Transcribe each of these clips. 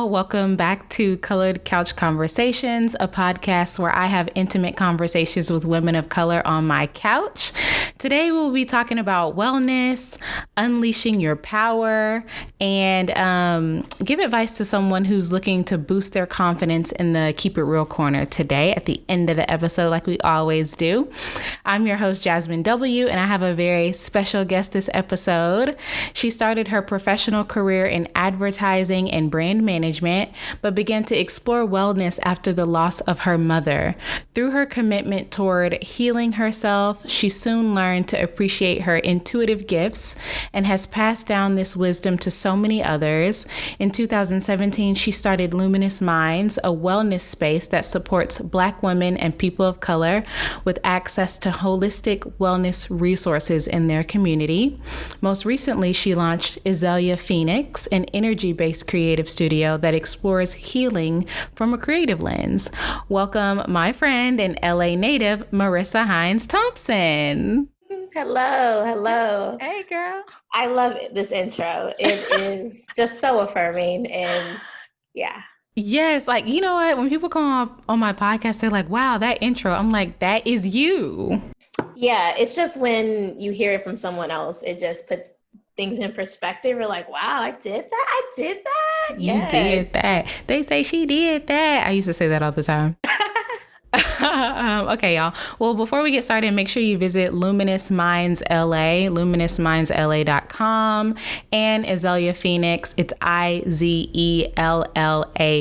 y'all. Welcome back to Colored Couch Conversations, a podcast where I have intimate conversations with women of color on my couch. Today, we'll be talking about wellness, unleashing your power, and give advice to someone who's looking to boost their confidence in the Keep It Real corner today at the end of the episode, like we always do. I'm your host, Jazmyn W., and I have a very special guest this episode. She started her professional career in advertising and brand management, but began to explore wellness after the loss of her mother. Through her commitment toward healing herself, she soon learned to appreciate her intuitive gifts and has passed down this wisdom to so many others. In 2017, she started Luminous Minds, a wellness space that supports Black women and people of color with access to holistic wellness resources in their community. Most recently, she launched Azalea Phoenix, an energy-based creative studio that explores healing from a creative lens. Welcome my friend and LA native, Marissa Hines-Thompson. Hello. Hey, girl. I love this intro. It is just so affirming and yeah. Yes, like, you know what? When people come on my podcast, they're like, wow, that intro. I'm like, that is you. Yeah, it's just when you hear it from someone else, it just puts things in perspective. You're like, wow, I did that. You did that. They say she did that. I used to say that all the time. Okay, y'all. Well, before we get started, make sure you visit Luminous Minds LA, luminousmindsla.com, and Azalea Phoenix. It's IZELLA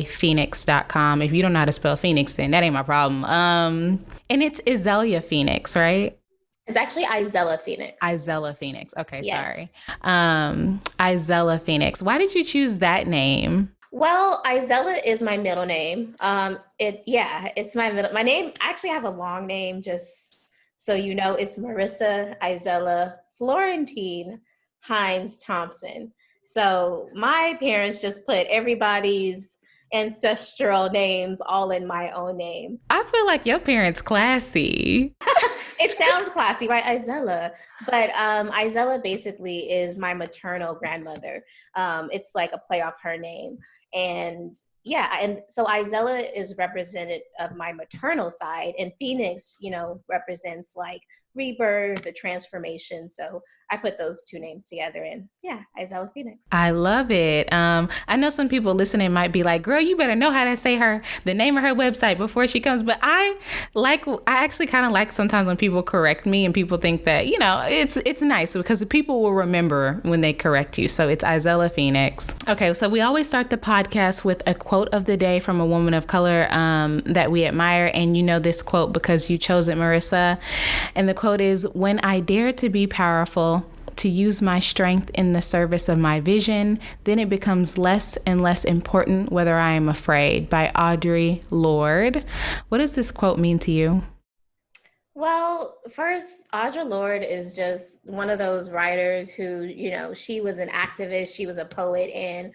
Phoenix.com. If you don't know how to spell Phoenix, then that ain't my problem. And it's Azalea Phoenix, right? It's actually Izella Phoenix. Izella Phoenix. Okay, yes. Sorry. Izella Phoenix. Why did you choose that name? Well, Izella is my middle name. It's my middle. My name, I actually have a long name, just so you know. It's Marissa Izella Florentine Hines-Thompson. So my parents just put everybody's ancestral names all in my own name. I feel like your parents classy. It sounds classy, right? Izella. But Izella basically is my maternal grandmother. It's like a play off her name. And yeah, and so Izella is representative of my maternal side, and Phoenix, represents like rebirth, the transformation. So I put those two names together, and yeah, Izella Phoenix. I love it. I know some people listening might be like, girl, you better know how to say the name of her website before she comes. But I actually kind of like sometimes when people correct me and people think that, it's nice because people will remember when they correct you. So it's Izella Phoenix. Okay, so we always start the podcast with a quote of the day from a woman of color that we admire. And you know this quote because you chose it, Marissa. And the quote is, "When I dare to be powerful, to use my strength in the service of my vision, then it becomes less and less important whether I am afraid," by Audre Lorde. What does this quote mean to you? Well, first, Audre Lorde is just one of those writers who, she was an activist, she was a poet, and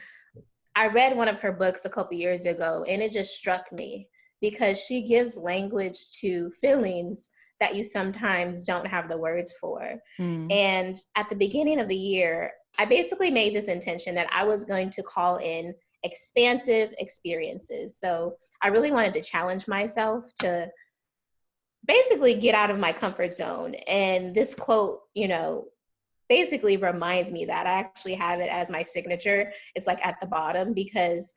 I read one of her books a couple years ago, and it just struck me because she gives language to feelings that you sometimes don't have the words for. And at the beginning of the year, I basically made this intention that I was going to call in expansive experiences. So I really wanted to challenge myself to basically get out of my comfort zone. And this quote, basically reminds me that. I actually have it as my signature. It's like at the bottom because,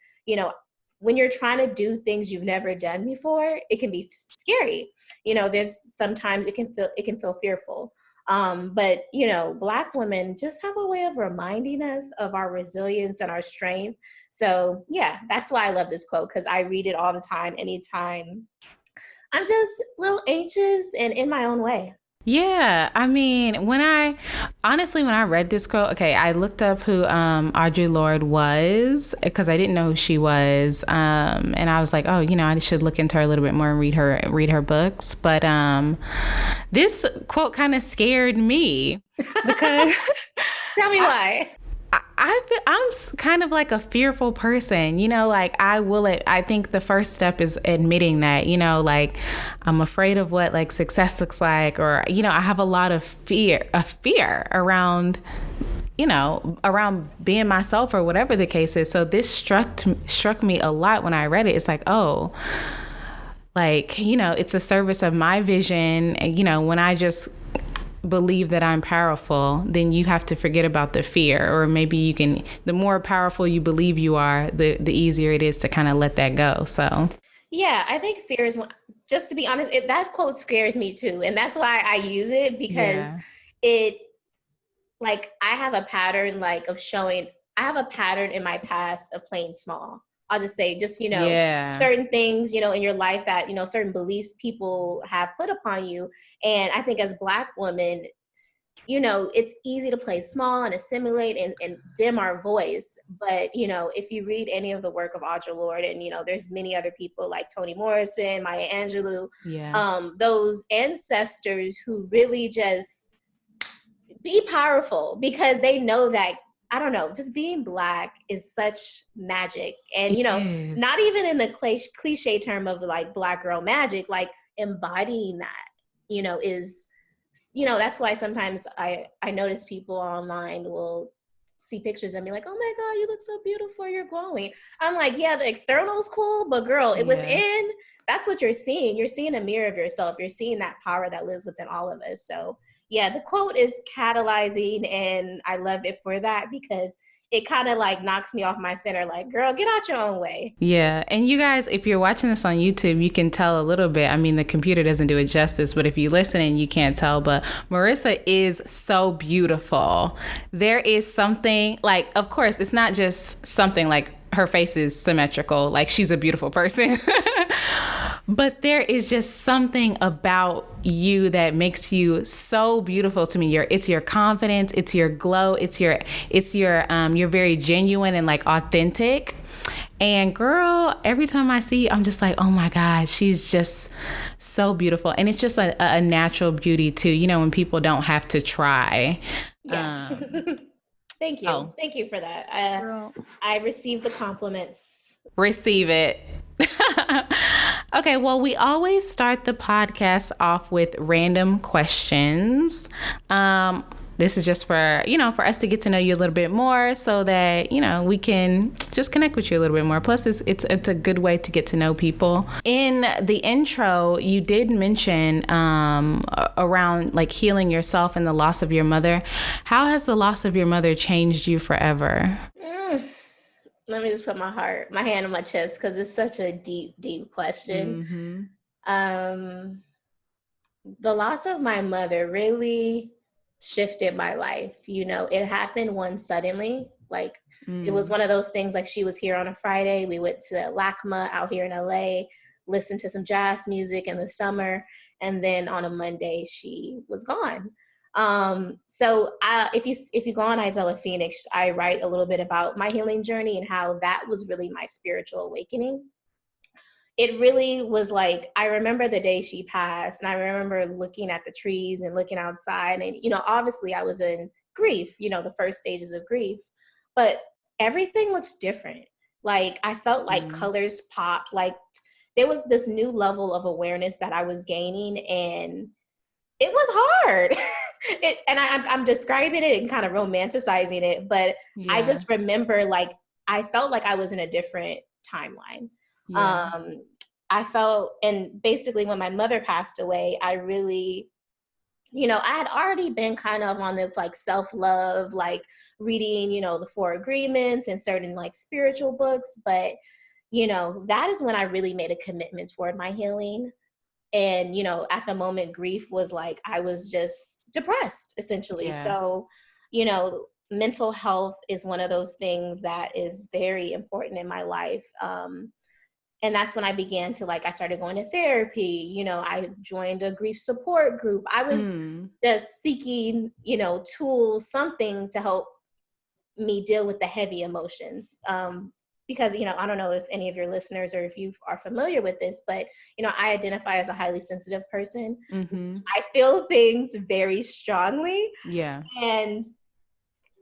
when you're trying to do things you've never done before, it can be scary. There's sometimes it can feel fearful. But Black women just have a way of reminding us of our resilience and our strength. So yeah, that's why I love this quote, because I read it all the time, anytime I'm just a little anxious and in my own way. Yeah, I mean, when I read this quote, okay, I looked up who Audre Lorde was because I didn't know who she was, and I was like, oh, I should look into her a little bit more and read her books. But this quote kind of scared me because tell me why. I'm kind of like a fearful person, I think the first step is admitting that, I'm afraid of what like success looks like, or, I have a lot of fear around around being myself or whatever the case is. So this struck me a lot when I read it. It's like, oh, like, it's a service of my vision. When I just believe that I'm powerful, then you have to forget about the fear, or maybe the more powerful you believe you are, the easier it is to kind of let that go. So yeah, I think fear is, just to be honest, that quote scares me too. And that's why I use it, because yeah. it, like, I have a pattern, like, I have a pattern in my past of playing small. I'll just say, Yeah. certain things, in your life that, certain beliefs people have put upon you. And I think as Black women, it's easy to play small and assimilate and dim our voice. But, if you read any of the work of Audre Lorde, and, there's many other people like Toni Morrison, Maya Angelou, Yeah. those ancestors who really just be powerful, because they know that, I don't know, just being Black is such magic. And, It is. not even in the cliche term of like Black girl magic, like embodying that, is, that's why sometimes I notice people online will see pictures and be like, oh my God, you look so beautiful, you're glowing. I'm like, yeah, the external is cool, but girl, it within, that's what you're seeing. You're seeing a mirror of yourself. You're seeing that power that lives within all of us. So yeah, the quote is catalyzing, and I love it for that, because it kind of like knocks me off my center, like, girl, get out your own way. Yeah. And you guys, if you're watching this on YouTube, you can tell a little bit. I mean, the computer doesn't do it justice, but if you listen and you can't tell, but Marissa is so beautiful. There is something like, of course, it's not just something like her face is symmetrical, like she's a beautiful person. But there is just something about you that makes you so beautiful to me. It's your confidence, it's your glow, you're very genuine and like authentic. And girl, every time I see you, I'm just like, oh my God, she's just so beautiful. And it's just a natural beauty too, when people don't have to try. Yeah. Thank you. Oh. Thank you for that. I received the compliments. Receive it. Okay, well, we always start the podcast off with random questions. This is just for, for us to get to know you a little bit more, so that, we can just connect with you a little bit more. Plus, it's a good way to get to know people. In the intro, you did mention around like healing yourself and the loss of your mother. How has the loss of your mother changed you forever? Let me just put my hand on my chest, because it's such a deep, deep question. Mm-hmm. The loss of my mother really shifted my life. It happened one suddenly. Like, it was one of those things, like, she was here on a Friday. We went to LACMA out here in LA, listened to some jazz music in the summer. And then on a Monday, she was gone. So if you go on Isella Phoenix, I write a little bit about my healing journey and how that was really my spiritual awakening. It really was like, I remember the day she passed, and I remember looking at the trees and looking outside, and, obviously I was in grief, the first stages of grief, but everything looked different. Like, I felt like colors popped, like there was this new level of awareness that I was gaining, and it was hard. I'm describing it and kind of romanticizing it, but I just remember, like, I felt like I was in a different timeline. I felt, and basically when my mother passed away, I really, I had already been kind of on this like self-love, like reading, the Four Agreements and certain like spiritual books, but that is when I really made a commitment toward my healing. And, at the moment, grief was like, I was just depressed, essentially. So, mental health is one of those things that is very important in my life. And that's when I began to, like, I started going to therapy. I joined a grief support group. I was just seeking, tools, something to help me deal with the heavy emotions. Because, I don't know if any of your listeners or if you are familiar with this, but, I identify as a highly sensitive person. I feel things very strongly. Yeah. And,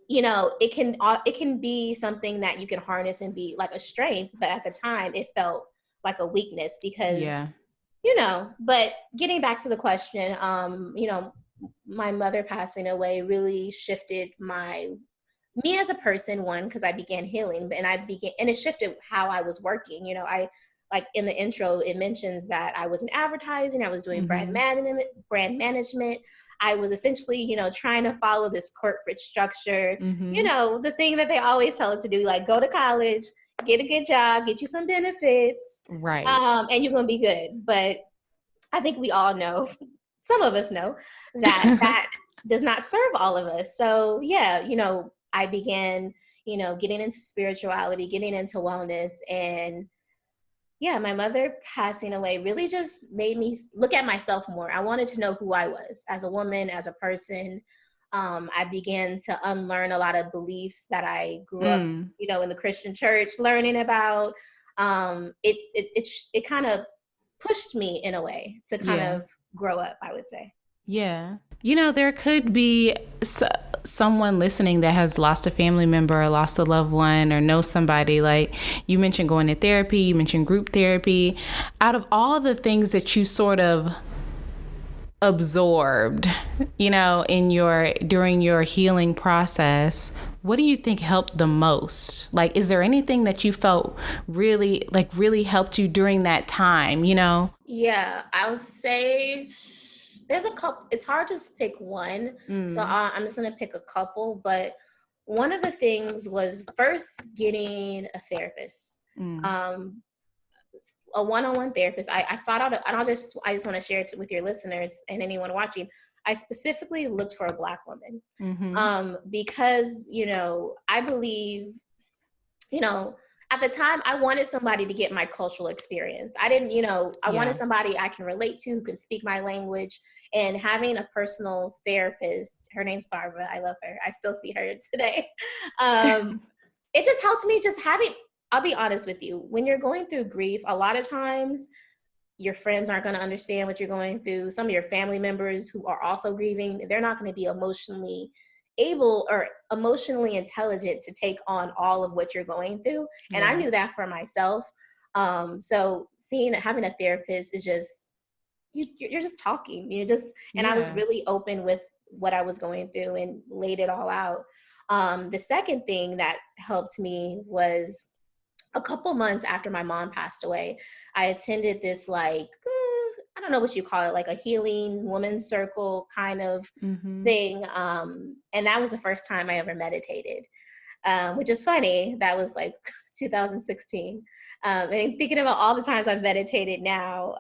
it can be something that you can harness and be like a strength. But at the time it felt like a weakness, because, but getting back to the question, my mother passing away really shifted my me as a person, one, because I began healing, and it shifted how I was working. I, like in the intro, it mentions that I was in advertising, I was doing brand management. I was essentially, trying to follow this corporate structure, the thing that they always tell us to do, like go to college, get a good job, get you some benefits, right? And you're gonna be good. But I think we all know, some of us know that does not serve all of us. So yeah, I began, getting into spirituality, getting into wellness, and yeah, my mother passing away really just made me look at myself more. I wanted to know who I was as a woman, as a person. I began to unlearn a lot of beliefs that I grew up, in the Christian church, learning about. It kind of pushed me in a way to kind of grow up, I would say. Yeah. There could be someone listening that has lost a family member or lost a loved one or knows somebody. Like you mentioned going to therapy, you mentioned group therapy. Out of all the things that you sort of absorbed, during your healing process, what do you think helped the most? Like, is there anything that you felt really helped you during that time, Yeah, I'll say there's a couple. It's hard to pick one. So I'm just going to pick a couple. But one of the things was first getting a therapist, a one-on-one therapist. I sought out, and I just want to share it with your listeners and anyone watching. I specifically looked for a Black woman because, I believe, at the time, I wanted somebody to get my cultural experience. I didn't, I wanted somebody I can relate to, who can speak my language, and having a personal therapist. Her name's Barbara. I love her. I still see her today. It just helped me I'll be honest with you. When you're going through grief, a lot of times your friends aren't going to understand what you're going through. Some of your family members who are also grieving, they're not going to be emotionally able or emotionally intelligent to take on all of what you're going through. And I knew that for myself. So having a therapist is just, you're just talking, and I was really open with what I was going through and laid it all out. The second thing that helped me was a couple months after my mom passed away, I attended this I don't know what you call it, like a healing women's circle kind of thing. And that was the first time I ever meditated, which is funny. That was like 2016. And thinking about all the times I've meditated now,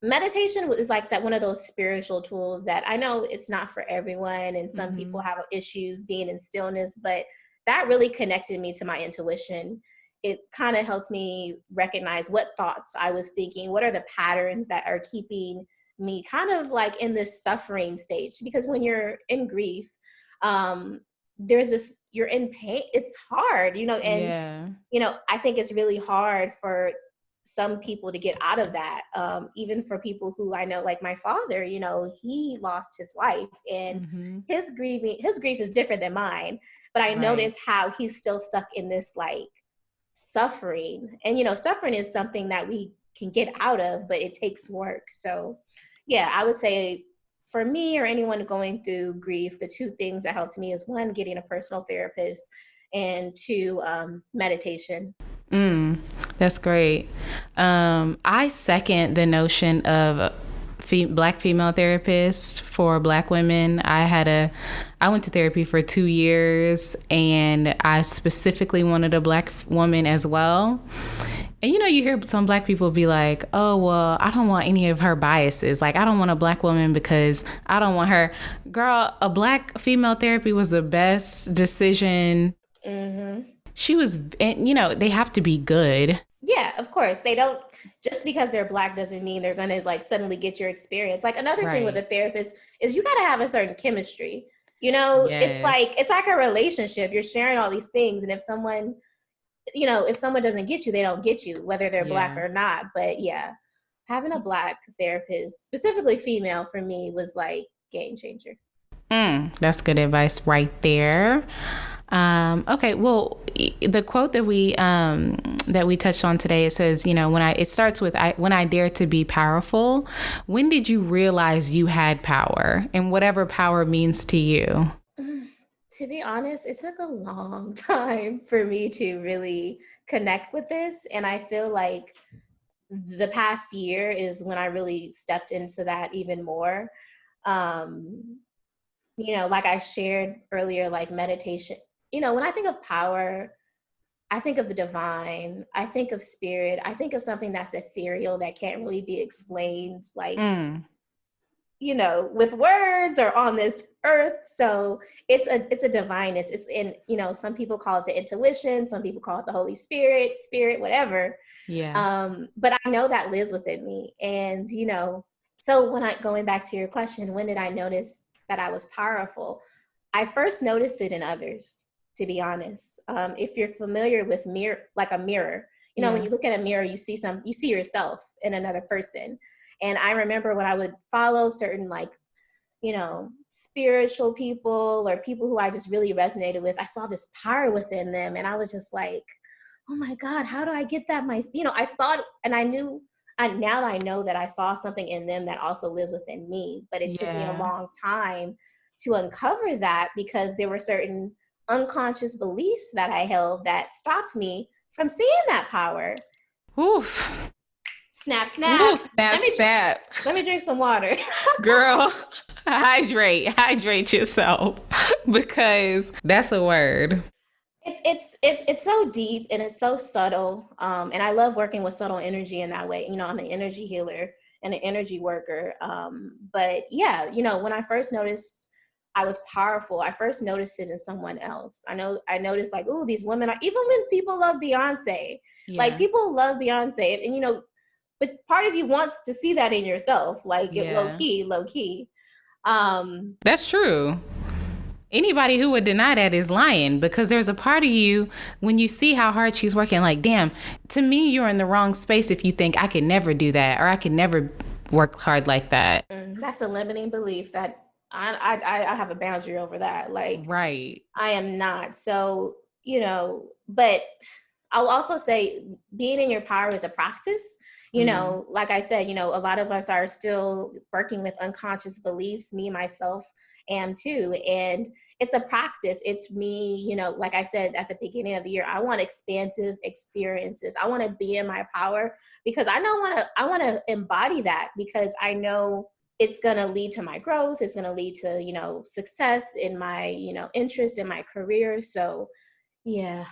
meditation is like that, one of those spiritual tools that I know it's not for everyone. And some people have issues being in stillness, but that really connected me to my intuition. It kind of helps me recognize what thoughts I was thinking, what are the patterns that are keeping me kind of like in this suffering stage. Because when you're in grief, you're in pain. It's hard, and, I think it's really hard for some people to get out of that. Even for people who I know, like my father, he lost his wife, and his grief is different than mine. But I noticed how he's still stuck in this suffering. And, suffering is something that we can get out of, but it takes work. So yeah, I would say for me or anyone going through grief, the two things that helped me is one, getting a personal therapist, and two, meditation. That's great. I second the notion of Black female therapist for Black women. I went to therapy for 2 years, and I specifically wanted a Black woman as well. And you hear some Black people be like, oh, well, I don't want any of her biases. Like, I don't want a Black woman because I don't want her. Girl, a Black female therapy was the best decision. She was, and they have to be good. Yeah, of course. They don't, just because they're Black doesn't mean they're going to suddenly get your experience. Like another thing with a therapist is you got to have a certain chemistry. It's like a relationship. You're sharing all these things. And if someone doesn't get you, they don't get you, whether they're Black or not. But yeah, having a Black therapist, specifically female, for me was like game changer. That's good advice right there. Okay, well, the quote that we touched on today, it says, it starts with, when I dare to be powerful. When did you realize you had power, and whatever power means to you? To be honest, it took a long time for me to really connect with this. And I feel like the past year is when I really stepped into that even more. Um, like I shared earlier, like meditation, when I think of power, I think of the divine, I think of spirit, I think of something that's ethereal that can't really be explained, like, with words or on this earth. So it's a divineness. It's in, some people call it the intuition, some people call it the Holy Spirit, whatever. Yeah. But I know that lives within me. And, so going back to your question, when did I notice that I was powerful? I first noticed it in others, to be honest. If you're familiar with like a mirror, when you look at a mirror, you see yourself in another person. And I remember when I would follow certain, like, spiritual people or people who I just really resonated with, I saw this power within them. And I was just like, oh my God, how do I get that? I saw it and I knew, now I know that I saw something in them that also lives within me. But it took me a long time to uncover that, because there were certain unconscious beliefs that I held that stopped me from seeing that power. Oof. Snap, snap. Ooh, snap. Let me drink some water. Girl, hydrate yourself, because that's a word. It's so deep and it's so subtle. And I love working with subtle energy in that way. I'm an energy healer and an energy worker. But yeah, when I first noticed I was powerful, I first noticed it in someone else. I noticed, like, ooh, these women even when people love Beyonce, like, people love Beyonce, and but part of you wants to see that in yourself, like, low key. That's true. Anybody who would deny that is lying, because there's a part of you, when you see how hard she's working, like, damn, to me, you're in the wrong space if you think I could never do that, or I could never work hard like that. That's a limiting belief that I have a boundary over that. Like, right. I am not. So, but I'll also say being in your power is a practice. Like I said, a lot of us are still working with unconscious beliefs. Me, myself, am too. And it's a practice. It's me, like I said at the beginning of the year, I want expansive experiences. I want to be in my power, because I want to embody that, because I know it's going to lead to my growth. It's going to lead to, success in my, interest in my career. So yeah,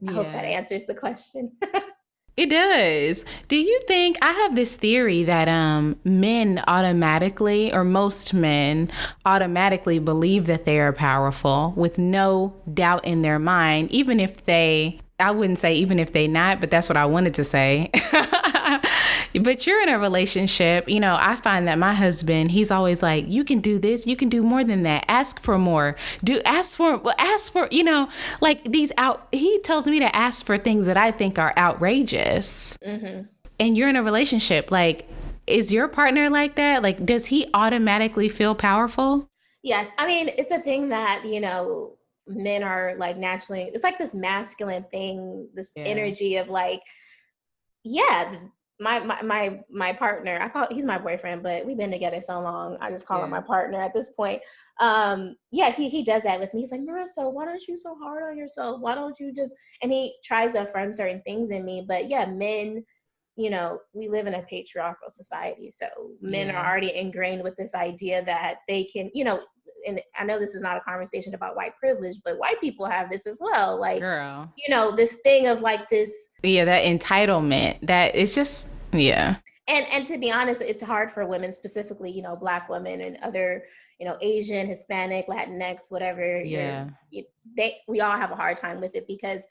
I hope that answers the question. It does. Do you think, I have this theory that men automatically, or most men automatically, believe that they are powerful with no doubt in their mind, even if I wouldn't say even if they not, but that's what I wanted to say. But you're in a relationship, I find that my husband, he's always like, you can do this, you can do more than that. Ask for more. Ask for, like he tells me to ask for things that I think are outrageous. Mm-hmm. And you're in a relationship, like, is your partner like that? Like, does he automatically feel powerful? Yes. I mean, it's a thing that, men are, like, naturally, it's like this masculine thing, this energy of, like, my partner, he's my boyfriend, but we've been together so long, I just call him my partner at this point. He does that with me. He's like, Marissa, why don't you so hard on yourself? Why don't you just, and he tries to affirm certain things in me. But yeah, men, we live in a patriarchal society. So men are already ingrained with this idea that they can, and I know this is not a conversation about white privilege, but white people have this as well. Like, girl, this thing of, like, this. Yeah, that entitlement, that it's just, yeah. And to be honest, it's hard for women, specifically, Black women and other, Asian, Hispanic, Latinx, whatever. Yeah. We all have a hard time with it, because,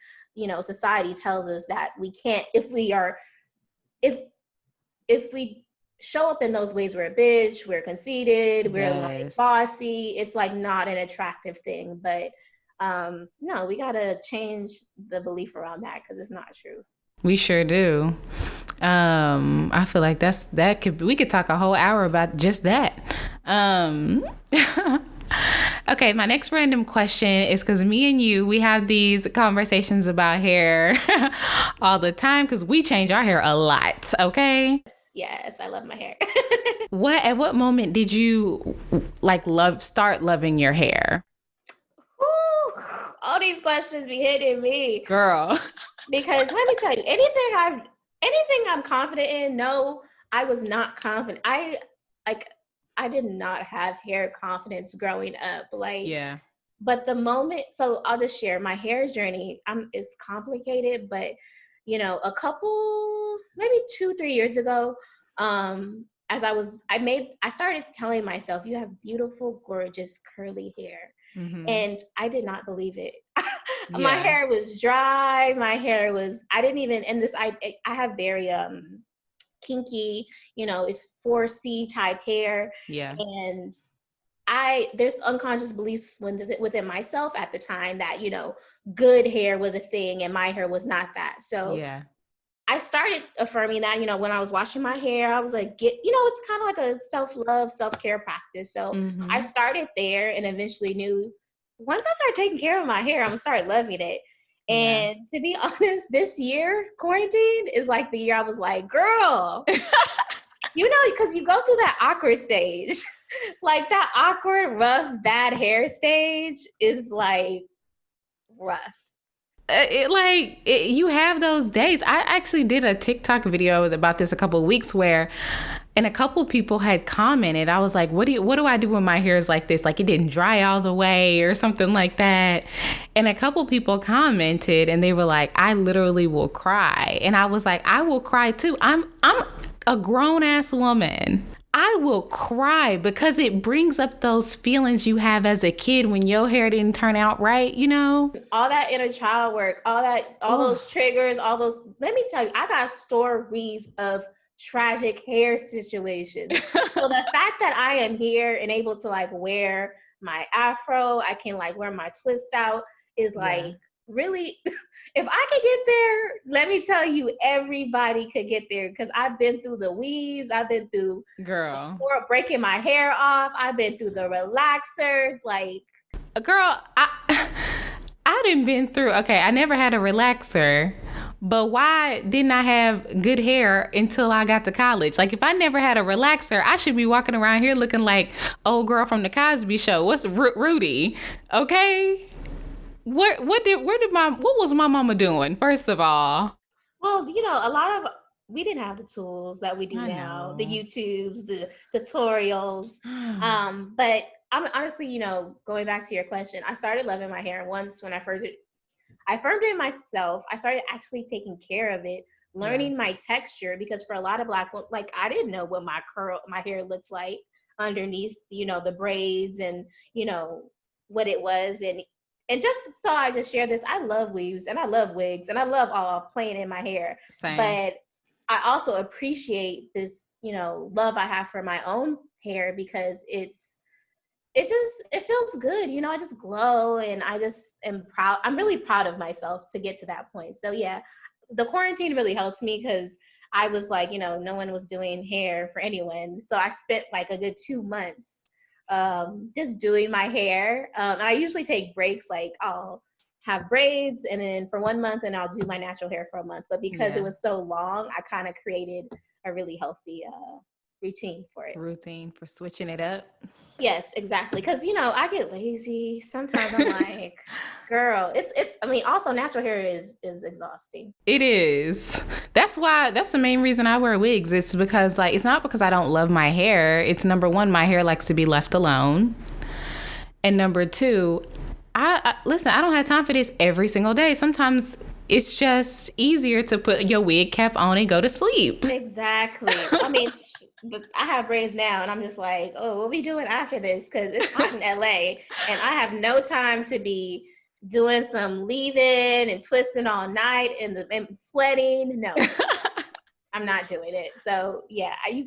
society tells us that we can't, if we show up in those ways, we're a bitch, we're conceited, we're like bossy. It's like not an attractive thing. But no, we gotta change the belief around that, because it's not true. We sure do. I feel like we could talk a whole hour about just that. Okay, my next random question is, because me and you, we have these conversations about hair all the time, because we change our hair a lot, okay? Yes, I love my hair. At what moment did you, like, start loving your hair? Ooh, these questions be hitting me. Girl. Because let me tell you, anything I'm confident in, no, I was not confident. I did not have hair confidence growing up. Like, Yeah. but the moment, so I'll just share my hair journey. It's complicated, but a couple, maybe 2-3 years ago, as I started telling myself, you have beautiful, gorgeous, curly hair. Mm-hmm. And I did not believe it. My Yeah. hair was dry. I didn't even, and I have very, kinky, it's 4C type hair. Yeah. And there's unconscious beliefs within myself at the time that, good hair was a thing and my hair was not that. So yeah. I started affirming that, when I was washing my hair, I was like, it's kind of like a self-love, self-care practice. So I started there and eventually knew once I start taking care of my hair, I'm gonna start loving it. And to be honest, this year, quarantine is like the year I was like, girl, because you go through that awkward stage. Like that awkward, rough, bad hair stage is like rough. You have those days. I actually did a TikTok video about this a couple of weeks and a couple people had commented. I was like, what do I do when my hair is like this? Like it didn't dry all the way or something like that. And a couple people commented and they were like, I literally will cry. And I was like, I will cry too. I'm a grown ass woman. I will cry because it brings up those feelings you have as a kid when your hair didn't turn out right, All that inner child work, all those triggers, let me tell you, I got stories of tragic hair situations. So the fact that I am here and able to like wear my afro, I can like wear my twist out is like really, if I could get there, let me tell you, everybody could get there because I've been through the weaves, I've been through breaking my hair off, I've been through the relaxer, like girl, I done been through, okay, I never had a relaxer, but why didn't I have good hair until I got to college? Like if I never had a relaxer, I should be walking around here looking like old girl from the Cosby Show. What's Rudy? Okay. What was my mama doing, first of all? Well, we didn't have the tools that we do now, the YouTubes, the tutorials. But I'm honestly, going back to your question, I started loving my hair once when I affirmed it myself. I started actually taking care of it, learning my texture, because for a lot of Black women, like I didn't know what my hair looks like underneath, the braids and, what it was. And just so I just share this, I love weaves and I love wigs and I love all playing in my hair. Same. But I also appreciate this, love I have for my own hair because it feels good. I just glow and I just am proud. I'm really proud of myself to get to that point. So yeah, the quarantine really helped me because I was like, no one was doing hair for anyone. So I spent like a good 2 months just doing my hair. And I usually take breaks, like I'll have braids and then for 1 month and I'll do my natural hair for a month. But because it was so long, I kind of created a really healthy routine for it. Routine for switching it up. Yes, exactly. Because, I get lazy. Sometimes I'm like, girl, also natural hair is exhausting. It is. That's the main reason I wear wigs. It's because it's not because I don't love my hair. It's number one, my hair likes to be left alone. And number two, listen, I don't have time for this every single day. Sometimes it's just easier to put your wig cap on and go to sleep. Exactly. But I have braids now and I'm just like, oh, what are we doing after this? Because it's hot in LA and I have no time to be doing some leave-in and twisting all night and sweating. No, I'm not doing it. So yeah, I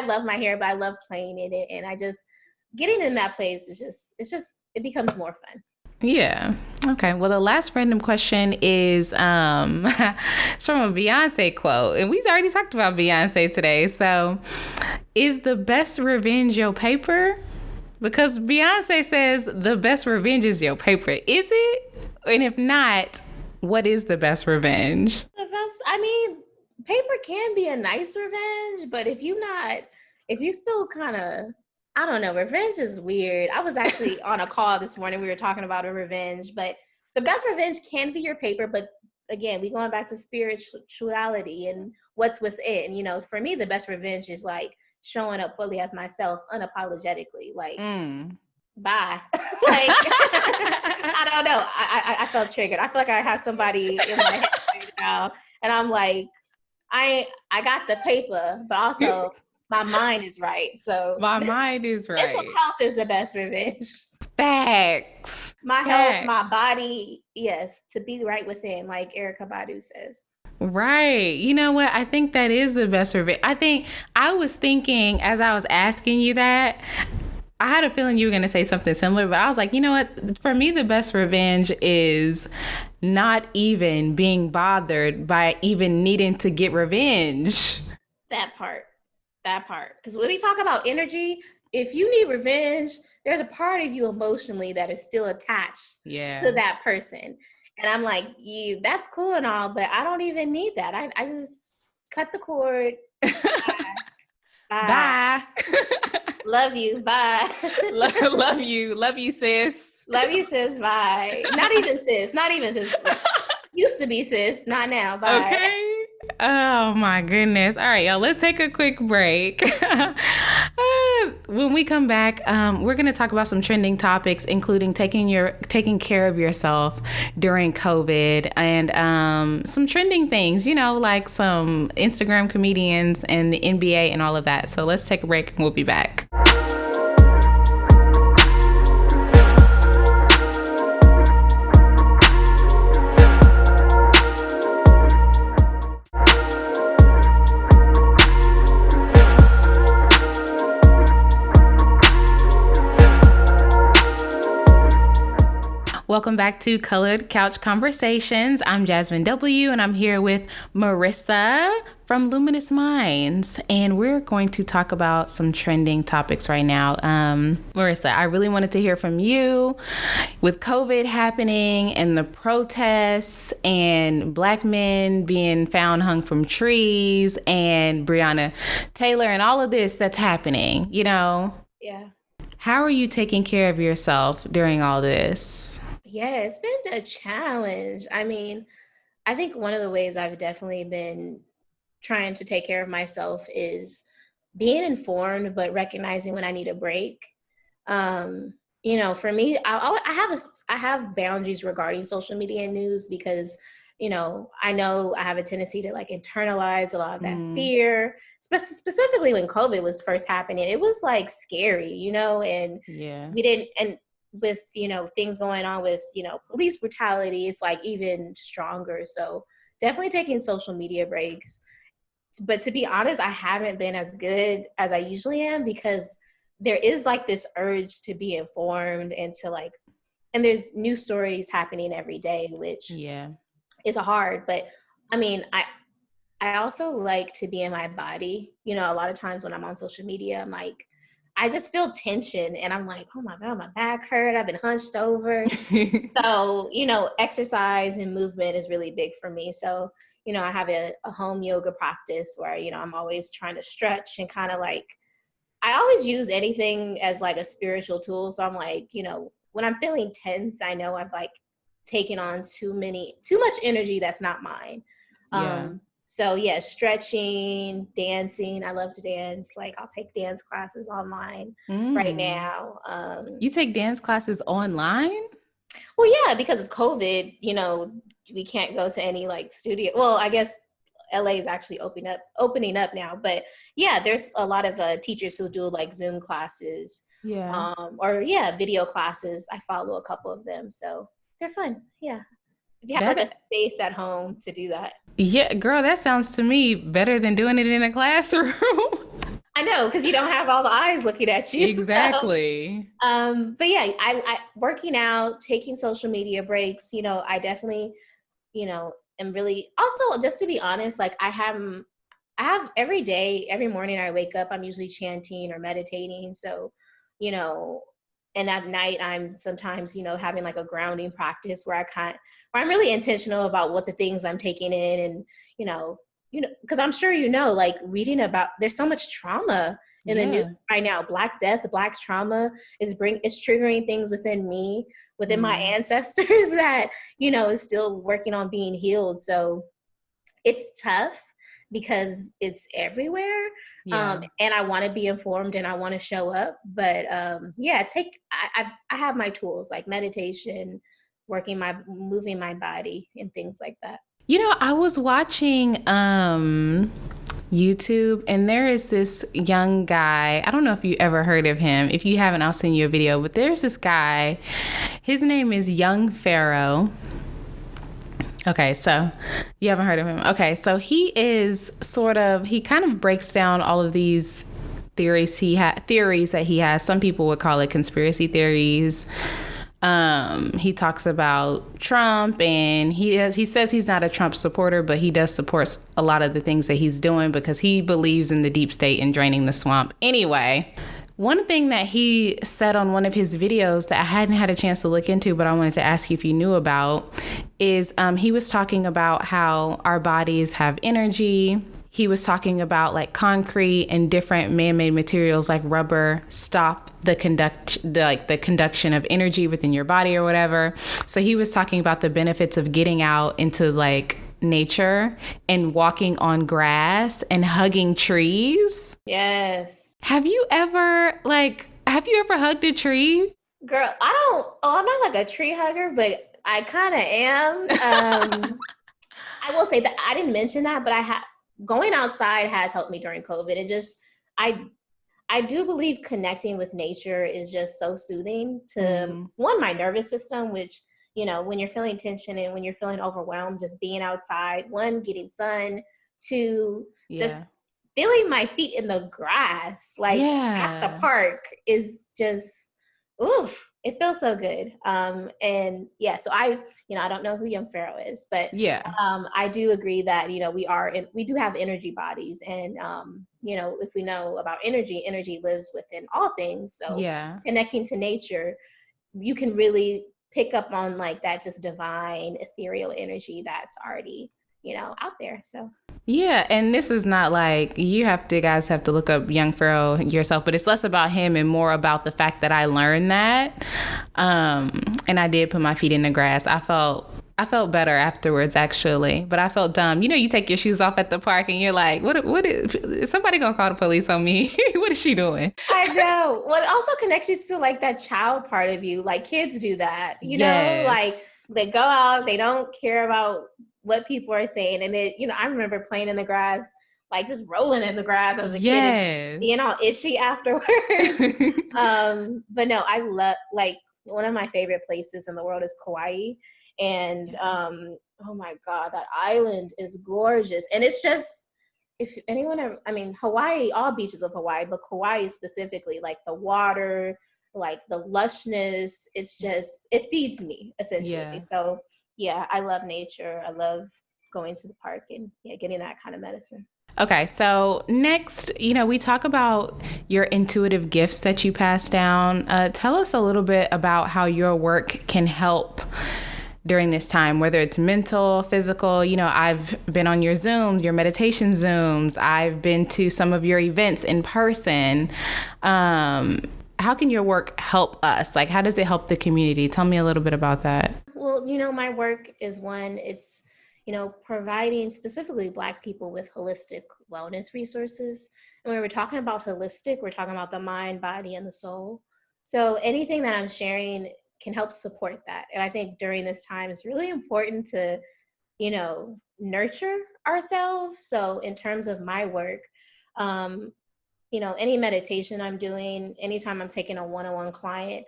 love my hair, but I love playing in it. And I just, getting in that place it becomes more fun. Yeah. Okay. Well, the last random question is it's from a Beyonce quote. And we've already talked about Beyonce today. So is the best revenge your paper? Because Beyonce says the best revenge is your paper. Is it? And if not, what is the best revenge? Paper can be a nice revenge, but if you still kind of, I don't know, revenge is weird. I was actually on a call this morning. We were talking about a revenge, but the best revenge can be your paper, but again, we going back to spirituality and what's within. You know, for me, the best revenge is like showing up fully as myself, unapologetically. Like, bye. Like, I don't know. I felt triggered. I feel like I have somebody in my head right now, and I'm like, I got the paper, but also my mind is right. So my mind is right. Mental health is the best revenge. Facts. My health, my body, yes, to be right within, like Erykah Badu says. Right. You know what? I think that is the best revenge. I was thinking as I was asking you that, I had a feeling you were going to say something similar, but I was like, you know what? For me, the best revenge is not even being bothered by even needing to get revenge. That part. Because when we talk about energy, if you need revenge, there's a part of you emotionally that is still attached to that person. And I'm like, that's cool and all, but I don't even need that. I just cut the cord. Bye. Love you. Bye. Love you. Love you, sis. Love you, sis. Bye. Not even sis. Used to be sis. Not now. Bye. Okay. Oh my goodness. All right, y'all, let's take a quick break. When we come back, we're going to talk about some trending topics, including taking care of yourself during COVID and some trending things, you know, like some Instagram comedians and the NBA and all of that. So let's take a break and we'll be back. Welcome back to Colored Couch Conversations. I'm Jazmyn W, and I'm here with Marissa from Luminous Minds, and we're going to talk about some trending topics right now. Marissa, I really wanted to hear from you with COVID happening and the protests and Black men being found hung from trees and Breonna Taylor and all of this that's happening, you know? Yeah. How are you taking care of yourself during all this? Yeah, it's been a challenge. I mean, I think one of the ways I've definitely been trying to take care of myself is being informed, but recognizing when I need a break. You know, for me, I have boundaries regarding social media and news because, you know I have a tendency to like internalize a lot of that fear, specifically when COVID was first happening. It was like scary, you know, and we didn't, and with, you know, things going on with, you know, police brutality, it's like even stronger. So definitely taking social media breaks. But to be honest, I haven't been as good as I usually am because there is like this urge to be informed and to like, and there's new stories happening every day, which is hard. But I mean, I also like to be in my body. You know, a lot of times when I'm on social media, I'm like, I just feel tension and I'm like, oh my God, my back hurt. I've been hunched over. So, you know, exercise and movement is really big for me. So, you know, I have a home yoga practice where, you know, I'm always trying to stretch and kind of like, I always use anything as like a spiritual tool. So I'm like, you know, when I'm feeling tense, I know I've like taken on too much energy that's not mine. So yeah, stretching, dancing. I love to dance. Like I'll take dance classes online right now. You take dance classes online? Well, yeah, because of COVID, you know, we can't go to any like studio. Well, I guess LA is actually opening up now. But yeah, there's a lot of teachers who do like Zoom classes. Or video classes. I follow a couple of them. So they're fun. Yeah. If you have like a space at home to do that. Yeah, girl, that sounds to me better than doing it in a classroom. I know, because you don't have all the eyes looking at you. Exactly. So, but yeah, I working out, taking social media breaks, you know, I definitely, you know, am really, also just to be honest, like I have every day, every morning I wake up, I'm usually chanting or meditating. So, you know, and at night I'm sometimes, you know, having like a grounding practice where I'm really intentional about what the things I'm taking in and, you know, because I'm sure, you know, like reading about, there's so much trauma in the news Yeah. right now. Black death, Black trauma is triggering things within me, within my ancestors that, is still working on being healed. So it's tough because it's everywhere. Yeah. And I want to be informed and I want to show up. But I have my tools like meditation, moving my body and things like that. I was watching YouTube, and there is this young guy. I don't know if you ever heard of him. If you haven't, I'll send you a video. But there's this guy. His name is Young Pharaoh. Okay, so you haven't heard of him. Okay, so he kind of breaks down all of these theories that he has. Some people would call it conspiracy theories. He talks about Trump, and he says he's not a Trump supporter, but he does support a lot of the things that he's doing because he believes in the deep state and draining the swamp. Anyway, one thing that he said on one of his videos that I hadn't had a chance to look into, but I wanted to ask you if you knew about, is he was talking about how our bodies have energy. He was talking about like concrete and different man-made materials like rubber stop the conduction of energy within your body or whatever. So he was talking about the benefits of getting out into like nature and walking on grass and hugging trees. Yes. Have you ever hugged a tree? Girl, I'm not like a tree hugger, but I kind of am. I will say that I didn't mention that, but going outside has helped me during COVID. It just, I do believe connecting with nature is just so soothing to my nervous system, which, when you're feeling tension and when you're feeling overwhelmed, just being outside, getting sun, just feeling my feet in the grass, at the park is just, oof. It feels so good. So I don't know who Young Pharaoh is, but I do agree that, we do have energy bodies, and, if we know about energy lives within all things. So connecting to nature, you can really pick up on like that just divine ethereal energy that's already, out there. So. Yeah, and this is not like guys have to look up Young Pharaoh yourself, but it's less about him and more about the fact that I learned that. And I did put my feet in the grass. I felt better afterwards, actually, but I felt dumb. You take your shoes off at the park and you're like, what is somebody gonna call the police on me? What is she doing? I know. Well, it also connects you to like that child part of you. Like kids do that, like they go out, they don't care about what people are saying. And then, I remember playing in the grass, like just rolling in the grass as a kid and being all itchy afterwards. But no, I love, like, one of my favorite places in the world is Kauai. And, oh my God, that island is gorgeous. And it's just, if anyone ever, Hawaii, all beaches of Hawaii, but Kauai specifically, like the water, like the lushness, it feeds me essentially. Yeah. So yeah, I love nature. I love going to the park and getting that kind of medicine. Okay, so next, we talk about your intuitive gifts that you pass down. Tell us a little bit about how your work can help during this time, whether it's mental, physical. I've been on your Zooms, your meditation Zooms. I've been to some of your events in person. How can your work help us? Like, how does it help the community? Tell me a little bit about that. Well, my work is it's, providing specifically Black people with holistic wellness resources. And when we're talking about holistic, we're talking about the mind, body, and the soul. So anything that I'm sharing can help support that. And I think during this time, it's really important to, nurture ourselves. So in terms of my work, any meditation I'm doing, anytime I'm taking a one-on-one client,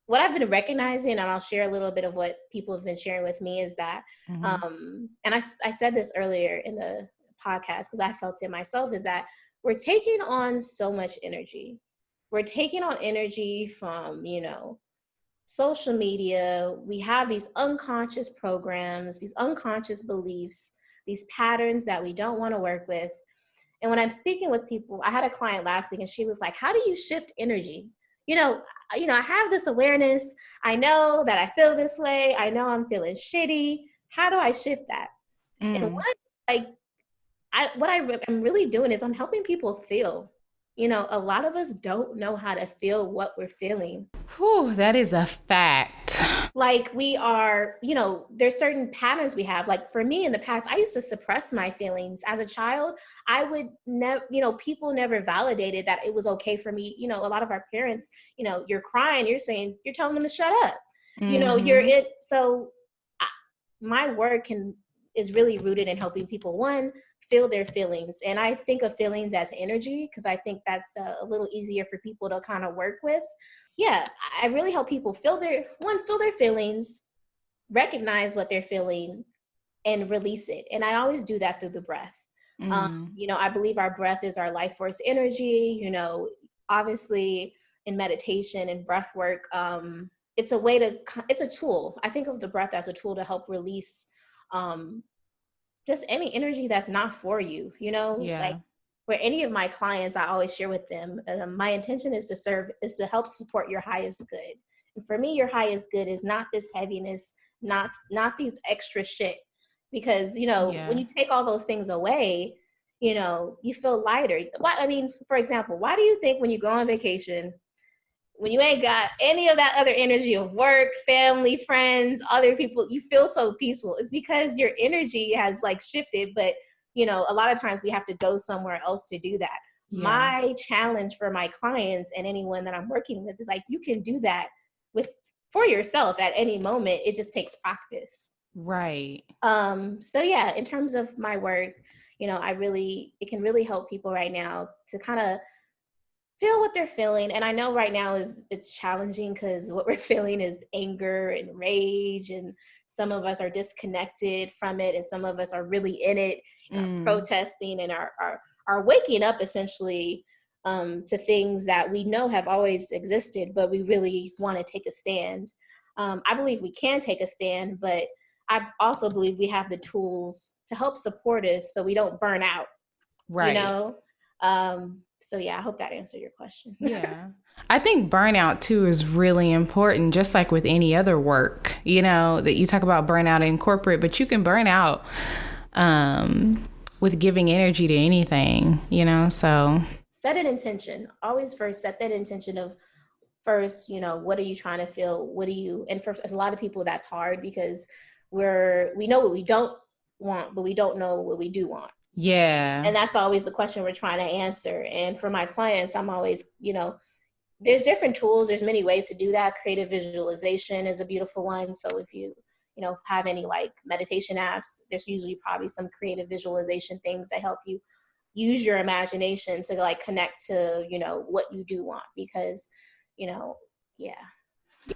what I've been recognizing, and I'll share a little bit of what people have been sharing with me, is that, and I said this earlier in the podcast because I felt it myself, is that we're taking on so much energy. We're taking on energy from, social media. We have these unconscious programs, these unconscious beliefs, these patterns that we don't want to work with. And when I'm speaking with people, I had a client last week and she was like, how do you shift energy? I have this awareness. I know that I feel this way. I know I'm feeling shitty. How do I shift that? And what I'm really doing is I'm helping people feel. a lot of us don't know how to feel what we're feeling. Whew, that is a fact. Like we are, there's certain patterns we have. Like for me in the past, I used to suppress my feelings. As a child, I would never, people never validated that it was okay for me. A lot of our parents, you're crying, you're telling them to shut up. You're it. So my work is really rooted in helping people, one, feel their feelings. And I think of feelings as energy, because I think that's a little easier for people to kind of work with. Yeah, I really help people feel their feelings, recognize what they're feeling, and release it. And I always do that through the breath. I believe our breath is our life force energy. Obviously in meditation and breath work, it's a tool. I think of the breath as a tool to help release just any energy that's not for you, like for any of my clients, I always share with them, my intention is to help support your highest good. And for me, your highest good is not this heaviness, not these extra shit, because, when you take all those things away, you feel lighter. For example, why do you think when you go on vacation, when you ain't got any of that other energy of work, family, friends, other people, you feel so peaceful? It's because your energy has like shifted, but a lot of times we have to go somewhere else to do that. Yeah. My challenge for my clients and anyone that I'm working with is like, you can do that for yourself at any moment. It just takes practice. Right. So yeah, in terms of my work, it can really help people right now to kind of feel what they're feeling. And I know right now it's challenging because what we're feeling is anger and rage, and some of us are disconnected from it, and some of us are really in it, protesting, and are waking up essentially to things that we know have always existed, but we really want to take a stand. I believe we can take a stand, but I also believe we have the tools to help support us so we don't burn out. Right. So yeah, I hope that answered your question. Yeah. I think burnout too is really important, just like with any other work, that you talk about burnout in corporate, but you can burn out with giving energy to anything, so. Set an intention. Always first set that intention of first, what are you trying to feel? And for a lot of people that's hard because we know what we don't want, but we don't know what we do want. Yeah. And that's always the question we're trying to answer. And for my clients, I'm always, there's different tools. There's many ways to do that. Creative visualization is a beautiful one. So if you have any like meditation apps, there's usually probably some creative visualization things that help you use your imagination to like connect to, what you do want, because, yeah.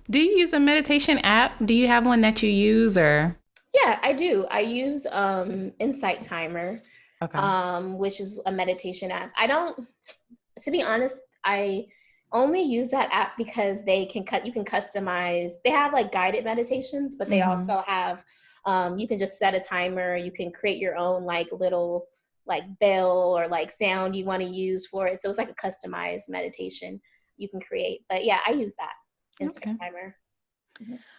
Do you use a meditation app? Do you have one that you use or? Yeah, I do. I use Insight Timer. Okay. Which is a meditation app. To be honest, I only use that app because you can customize. They have like guided meditations, but they also have, you can just set a timer. You can create your own like little like bell or like sound you want to use for it. So it's like a customized meditation you can create. But yeah, I use that Insight Timer.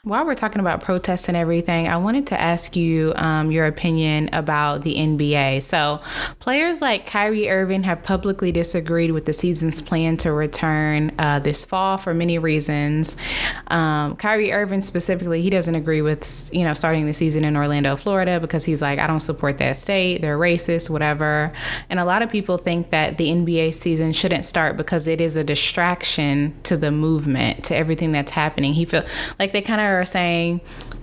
While we're talking about protests and everything, I wanted to ask you your opinion about the NBA. So players like Kyrie Irving have publicly disagreed with the season's plan to return this fall for many reasons. Kyrie Irving specifically, he doesn't agree with, starting the season in Orlando, Florida, because he's like, I don't support that state. They're racist, whatever. And a lot of people think that the NBA season shouldn't start because it is a distraction to the movement, to everything that's happening. He feels like they kind of are saying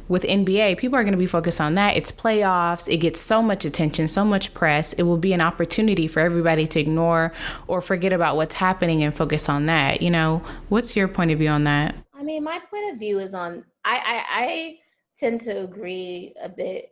with NBA, people are going to be focused on that. It's playoffs. It gets so much attention, so much press. It will be an opportunity for everybody to ignore or forget about what's happening and focus on that. What's your point of view on that? I mean, my point of view is I tend to agree a bit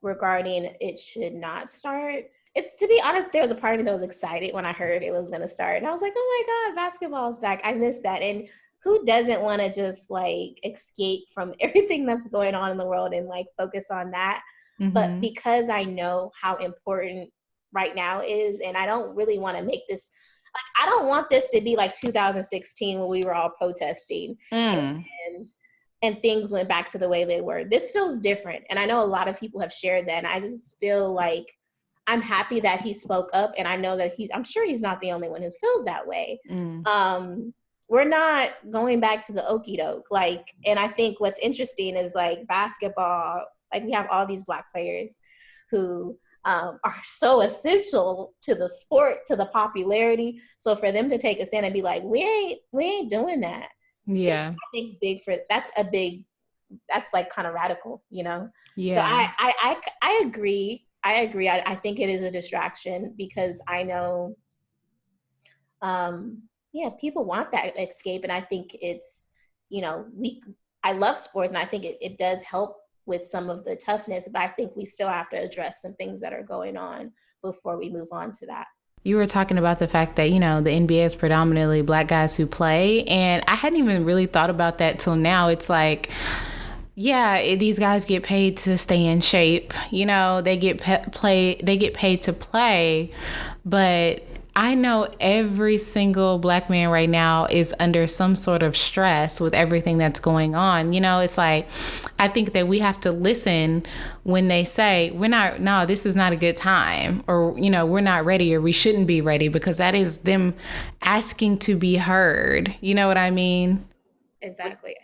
regarding it should not start. It's, to be honest, there was a part of me that was excited when I heard it was going to start. And I was like, oh my God, basketball's back. I missed that. And who doesn't want to just like escape from everything that's going on in the world and like focus on that? But because I know how important right now is, and I don't really want to make this, like, I don't want this to be like 2016 when we were all protesting and things went back to the way they were. This feels different. And I know a lot of people have shared that. And I just feel like I'm happy that he spoke up, and I know that I'm sure he's not the only one who feels that way. We're not going back to the okie doke. Like, and I think what's interesting is like basketball, like we have all these Black players who are so essential to the sport, to the popularity. So for them to take a stand and be like, we ain't doing that. Yeah. I think that's like kind of radical, you know? Yeah. So I agree. I think it is a distraction because I know, people want that escape. And I think it's, I love sports, and I think it does help with some of the toughness, but I think we still have to address some things that are going on before we move on to that. You were talking about the fact that, the NBA is predominantly Black guys who play. And I hadn't even really thought about that till now. It's like, yeah, these guys get paid to stay in shape. They get paid to play. But I know every single Black man right now is under some sort of stress with everything that's going on. It's like, I think that we have to listen when they say, this is not a good time, or, we're not ready, or we shouldn't be ready, because that is them asking to be heard. You know what I mean? Exactly.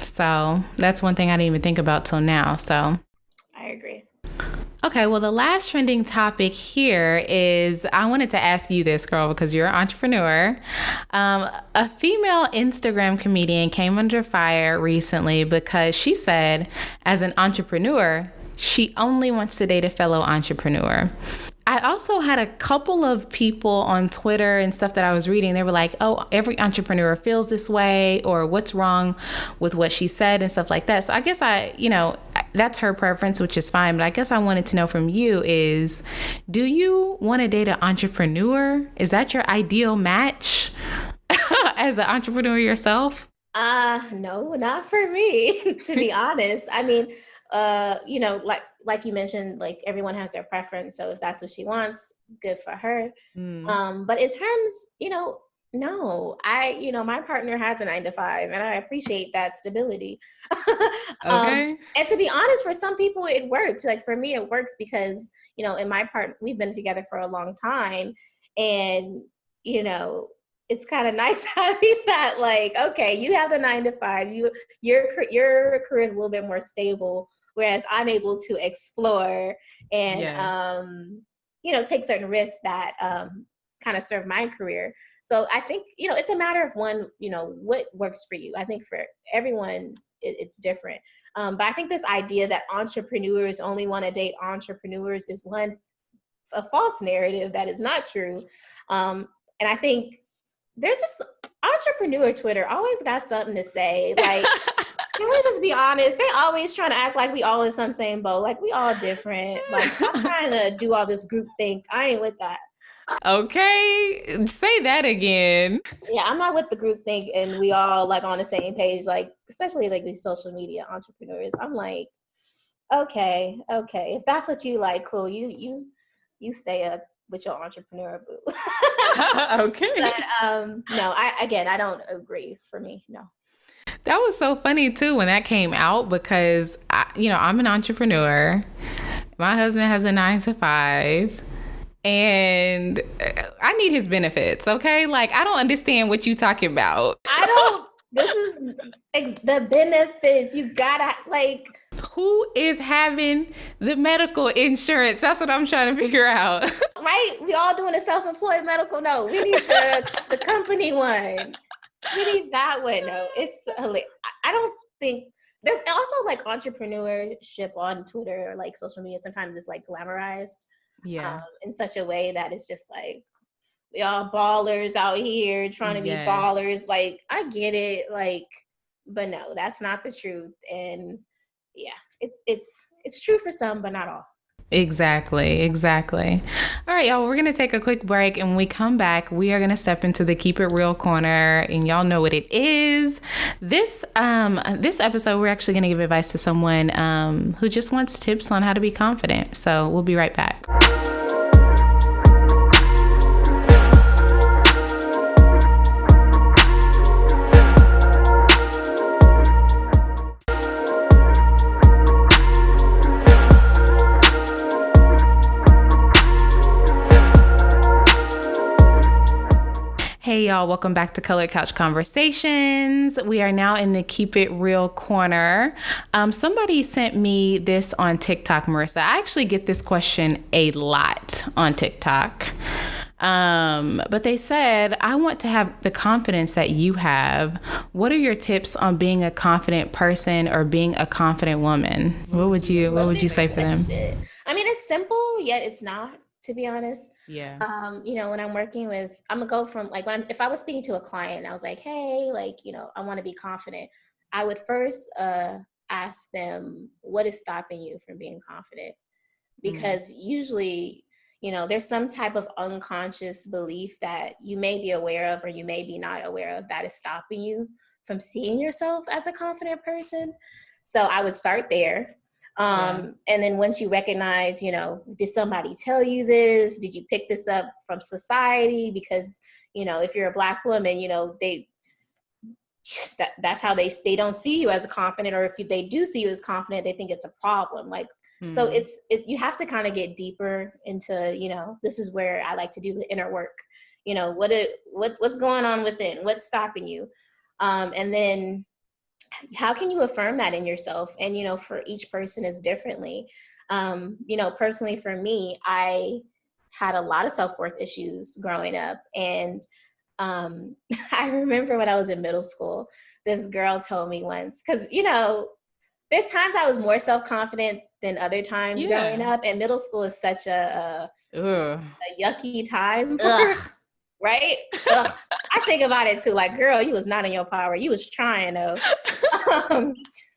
So that's one thing I didn't even think about till now. So I agree. Okay, well, the last trending topic here is, I wanted to ask you this, girl, because you're an entrepreneur. A female Instagram comedian came under fire recently because she said, as an entrepreneur, she only wants to date a fellow entrepreneur. I also had a couple of people on Twitter and stuff that I was reading. They were like, oh, every entrepreneur feels this way, or what's wrong with what she said and stuff like that. So I guess that's her preference, which is fine. But I guess I wanted to know from you is, do you want to date an entrepreneur? Is that your ideal match as an entrepreneur yourself? No, not for me, to be honest. I mean, like you mentioned, like everyone has their preference. So if that's what she wants, good for her. But in terms, no, my partner has a 9-to-5, and I appreciate that stability. Okay. And to be honest, for some people it works. Like for me, it works because, in my part, we've been together for a long time, and, it's kind of nice having that, like, okay, you have the 9-to-5, your career is a little bit more stable, whereas I'm able to explore and, yes. Take certain risks that kind of serve my career. So I think, it's a matter of what works for you. I think for everyone, it's different. But I think this idea that entrepreneurs only want to date entrepreneurs is a false narrative that is not true. And I think they're just, entrepreneur Twitter always got something to say. Like, can we just be honest? They always trying to act like we all in some same boat. Like, we all different. Like, stop trying to do all this group think. I ain't with that. Okay, say that again. Yeah, I'm not with the group think, and we all like on the same page. Like, especially like these social media entrepreneurs. I'm like, okay, if that's what you like, cool. You stay up with your entrepreneur boo. Okay. But no, I don't agree. For me, no. That was so funny too when that came out, because I'm an entrepreneur. My husband has a 9-to-5. And I need his benefits, okay? Like, I don't understand what you talking about. This is the benefits. You gotta, like... Who is having the medical insurance? That's what I'm trying to figure out. Right? We all doing a self-employed medical? No, we need the company one. We need that one. No, it's hilarious. I don't think... There's also, like, entrepreneurship on Twitter or, like, social media. Sometimes it's, like, glamorized. Yeah. In such a way that it's just like, we all ballers out here trying to be ballers. Like, I get it, like, but no, that's not the truth. And yeah, it's true for some, but not all. Exactly. All right, y'all, we're going to take a quick break, and when we come back, we are going to step into the Keep It Real corner, and y'all know what it is. This episode, we're actually going to give advice to someone who just wants tips on how to be confident. So we'll be right back. Hey y'all, welcome back to Colored Couch Conversations. We are now in the Keep It Real corner. Somebody sent me this on TikTok, Marissa. I actually get this question a lot on TikTok. But they said, I want to have the confidence that you have. What are your tips on being a confident person or being a confident woman? What would you say for them? I mean, it's simple, yet it's not, to be honest. Yeah. When I'm working with, I'm gonna go from like if I was speaking to a client, I was like, hey, I want to be confident. I would first ask them, what is stopping you from being confident? Because usually, there's some type of unconscious belief that you may be aware of or you may be not aware of that is stopping you from seeing yourself as a confident person. So I would start there. And then once you recognize, did somebody tell you this? Did you pick this up from society? Because, if you're a Black woman, that's how they don't see you as confident, or if they do see you as confident, they think it's a problem. So you have to kind of get deeper into, this is where I like to do the inner work. What's going on within? What's stopping you? And then how can you affirm that in yourself? And, for each person is differently. Personally for me, I had a lot of self-worth issues growing up. And I remember when I was in middle school, this girl told me once, because, there's times I was more self-confident than other times growing up. And middle school is such a yucky time for her, right? I think about it too, like, girl, you was not in your power. You was trying though.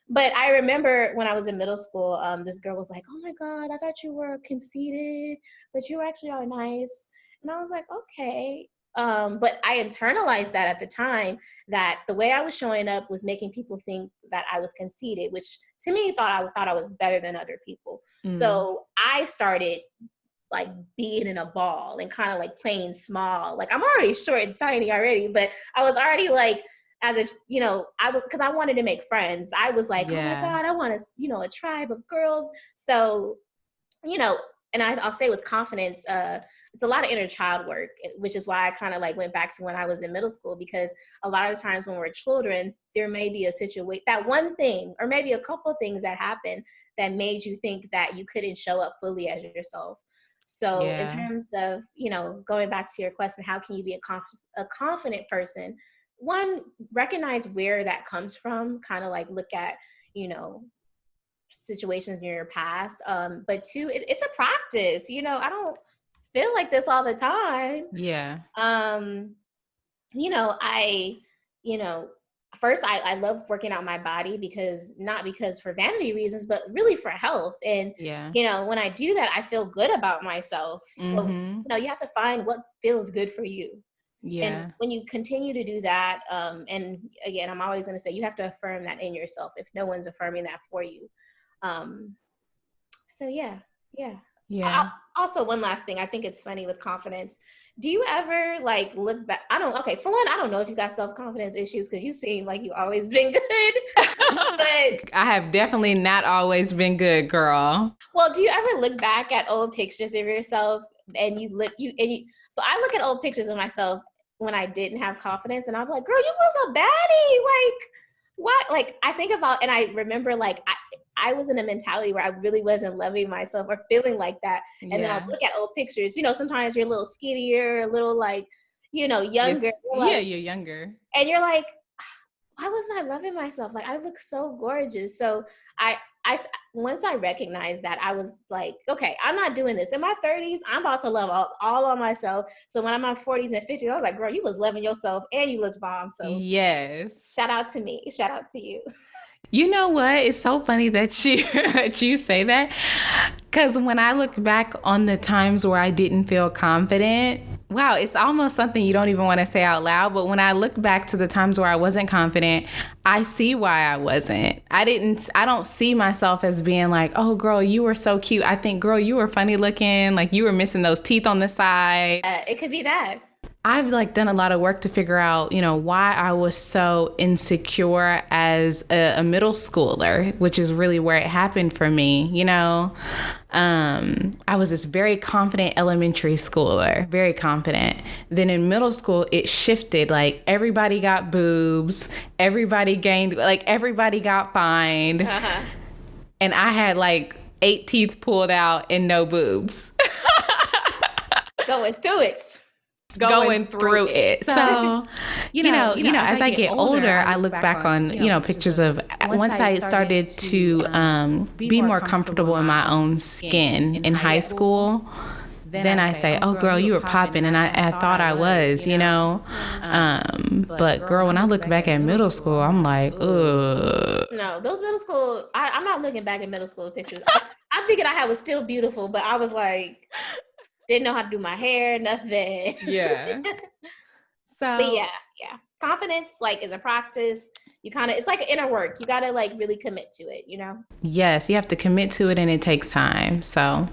But I remember when I was in middle school, this girl was like, oh my God, I thought you were conceited, but you actually are nice. And I was like, okay. But I internalized that at the time, that the way I was showing up was making people think that I was conceited, which to me thought I was better than other people. So I started like being in a ball and kind of like playing small. Like, I'm already short and tiny already, but I was already like, because I wanted to make friends. I was like, oh my God, I want a tribe of girls. So, and I'll say with confidence, it's a lot of inner child work, which is why I kind of like went back to when I was in middle school, because a lot of times when we're children, there may be a situation, that one thing, or maybe a couple of things that happened that made you think that you couldn't show up fully as yourself. So in terms of, going back to your question, how can you be a confident person? One, recognize where that comes from, kind of like look at, situations in your past. But two, it's a practice, I don't feel like this all the time. First I love working out my body not because for vanity reasons, but really for health. And, when I do that, I feel good about myself. So, you have to find what feels good for you. And when you continue to do that, and again, I'm always going to say, you have to affirm that in yourself if no one's affirming that for you. Also, one last thing, I think it's funny with confidence. Do you ever like look back? For one, I don't know if you got self-confidence issues, because you seem like you always been good. But I have definitely not always been good, girl. Well, do you ever look back at old pictures of yourself and so I look at old pictures of myself when I didn't have confidence, and I'm like, girl, you was a baddie. Like, what? Like, I think about, and I remember like, I was in a mentality where I really wasn't loving myself or feeling like that. And then I look at old pictures, sometimes you're a little skinnier, a little like, younger. You're younger. And you're like, why wasn't I loving myself? Like, I look so gorgeous. So once I recognized that, I was like, okay, I'm not doing this. In my 30s, I'm about to love all on myself. So when I'm in my 40s and 50s, I was like, girl, you was loving yourself and you looked bomb. So shout out to me. Shout out to you. You know what? It's so funny that you say that, because when I look back on the times where I didn't feel confident, wow, it's almost something you don't even want to say out loud. But when I look back to the times where I wasn't confident, I see why I wasn't. I don't see myself as being like, oh, girl, you were so cute. I think, girl, you were funny looking. Like, you were missing those teeth on the side. It could be that. I've like done a lot of work to figure out, why I was so insecure as a middle schooler, which is really where it happened for me. I was this very confident elementary schooler, very confident. Then in middle school, it shifted. Like everybody got boobs, everybody gained, like everybody got fined. Uh-huh. And I had like 8 teeth pulled out and no boobs. Going through it. Going through it. So, as I get older, I look back on, pictures of once I started to be more comfortable in my own skin in high school. Then I say, oh, girl, you were popping. And I thought I was, But, girl, when I look back at middle school, I'm like, ugh. No, those middle school, I'm not looking back at middle school pictures. I'm thinking I was still beautiful, but I was like... didn't know how to do my hair, nothing. Yeah. But yeah. Confidence, like, is a practice. It's like inner work. You got to like really commit to it, Yes, you have to commit to it and it takes time. So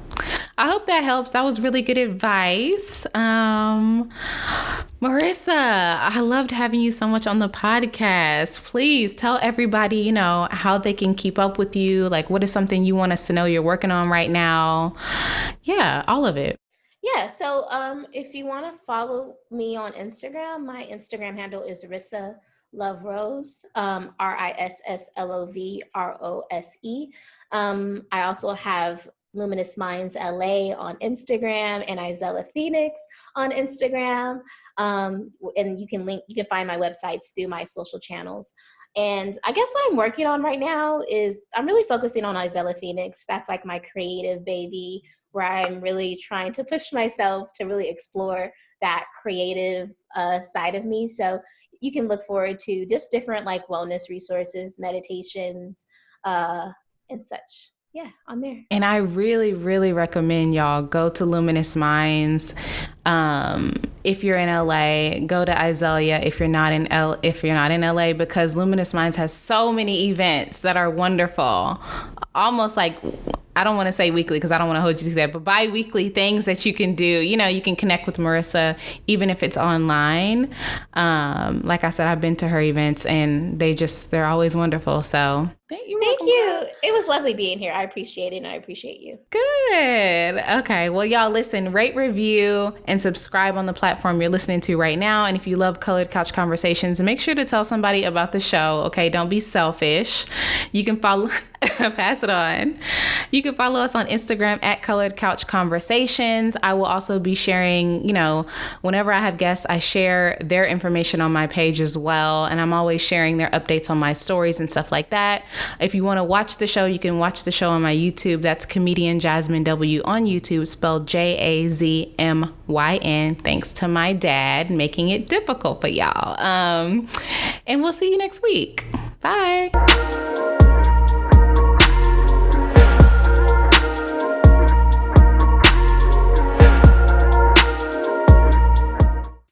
I hope that helps. That was really good advice. Marissa, I loved having you so much on the podcast. Please tell everybody, how they can keep up with you. Like, what is something you want us to know you're working on right now? Yeah, all of it. Yeah, so if you want to follow me on Instagram, my Instagram handle is Rissa Love Rose, RISSLOVROSE. I also have Luminous Minds LA on Instagram and Isella Phoenix on Instagram. And you can find my websites through my social channels. And I guess what I'm working on right now is I'm really focusing on Isella Phoenix. That's like my creative baby, where I'm really trying to push myself to really explore that creative side of me. So you can look forward to just different like wellness resources, meditations, and such. Yeah, on there. And I really, really recommend y'all go to Luminous Minds. If you're in LA, go to Isella if you're not in LA, because Luminous Minds has so many events that are wonderful. Almost like, I don't want to say weekly because I don't want to hold you to that, but bi-weekly things that you can do. You can connect with Marissa even if it's online. Like I said, I've been to her events and they're always wonderful. So thank you. It was lovely being here. I appreciate it and I appreciate you. Good. Okay. Well, y'all listen, rate, review, and subscribe on the platform you're listening to right now. And if you love Colored Couch Conversations, make sure to tell somebody about the show. Okay. Don't be selfish. You can follow, pass it on. You can follow us on Instagram at Colored Couch Conversations. I will also be sharing, whenever I have guests, I share their information on my page as well. And I'm always sharing their updates on my stories and stuff like that. If you want to watch the show, you can watch the show on my YouTube. That's comedian Jazmyn W on YouTube, spelled JAZMYN. Thanks to my dad making it difficult for y'all. And we'll see you next week. Bye.